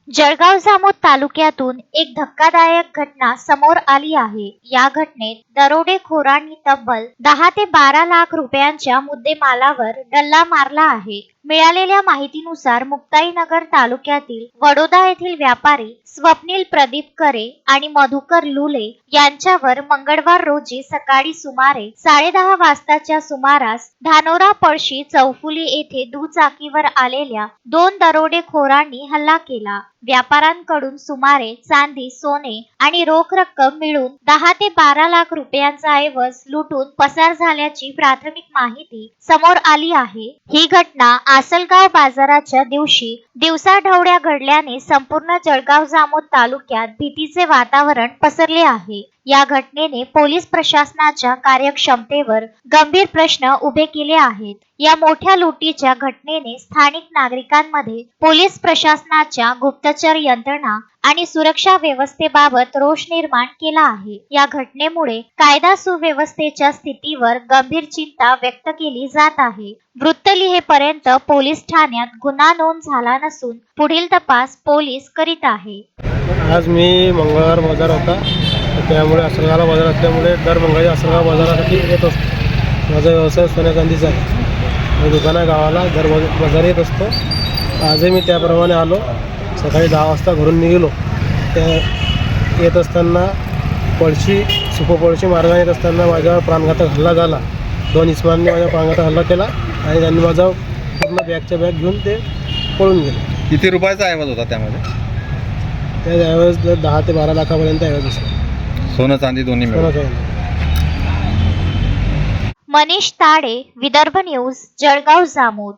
जळगाव जामोद तालुक्यातून एक धक्कादायक घटना समोर आली आहे। या घटनेत दरोडेखोरांनी तब्बल 10 ते 12 लाख रुपयांच्या मुद्देमालावर डल्ला मारला आहे। मिळालेल्या माहितीनुसार मुक्ताईनगर तालुक्यातील वडोदा येथील व्यापारी स्वप्नील प्रदीप करे आणि मधुकर लुले यांच्यावर मंगळवार रोजी सकाळी सुमारे 10:30 वाजताच्या सुमारास धानोरा पळशी चौफुली येथे दुचाकीवर आलेल्या 2 दरोडेखोरांनी हल्ला केला। व्यापाऱ्यांकडून सुमारे चांदी, सोने आणि रोख रक्कम मिळून 10 ते 12 लाख रुपयांचा ऐवज लुटून पसार झाल्याची प्राथमिक माहिती समोर आली आहे। ही घटना आसलगाव बाजाराच्या दिवशी दिवसाढवळ्या घडल्याने संपूर्ण जळगाव जामोद तालुक्यात भीतीचे वातावरण पसरले आहे। या घटनेने पोलीस प्रशासनाच्या कार्यक्षमतेवर गंभीर प्रश्न उभे केले आहेत। या मोठ्या लुटीच्या घटनेने स्थानिक नागरिकांमध्ये पोलीस प्रशासनाच्या गुप्तचर यंत्रणा आणि सुरक्षा व्यवस्थेबाबत रोष निर्माण केला आहे। या घटनेमुळे कायदा सुव्यवस्थेच्या स्थितीवर गंभीर चिंता व्यक्त केली जात आहे। वृत्त लिहेपर्यंत पोलीस ठाण्यात गुन्हा नोंद झाला नसून पुढील तपास पोलीस करीत आहे। आज मी मंगळवार बाजार होता, त्यामुळे आसलगाव बाजार असल्यामुळे दर मंगळवारी आसलगाव बाजारासाठी येत असतो। माझा व्यवसाय सोन्या चांदीचा आहे। मी दुकाना गावाला दर बाजार येत असतो। आजही मी त्याप्रमाणे आलो। सकाळी 10 वाजता घरून निघालो। त्या येत असताना पळशी सुपपळशी मार्गाने येत असताना माझ्यावर प्राणघातक हल्ला झाला। 2 इसमांनी माझ्या प्राणघातक हल्ला केला आणि त्यांनी माझा पूर्ण बॅगच्या बॅग घेऊन ते पळून गेले। किती रुपयाचा ऐवज होता त्यामध्ये? त्या ऐवज 10 ते 12 लाखापर्यंत ऐवज असतो। सोनं चांदी दोन्ही मिळून। मनीष ताडे, विदर्भ न्यूज, जळगाव जामोद।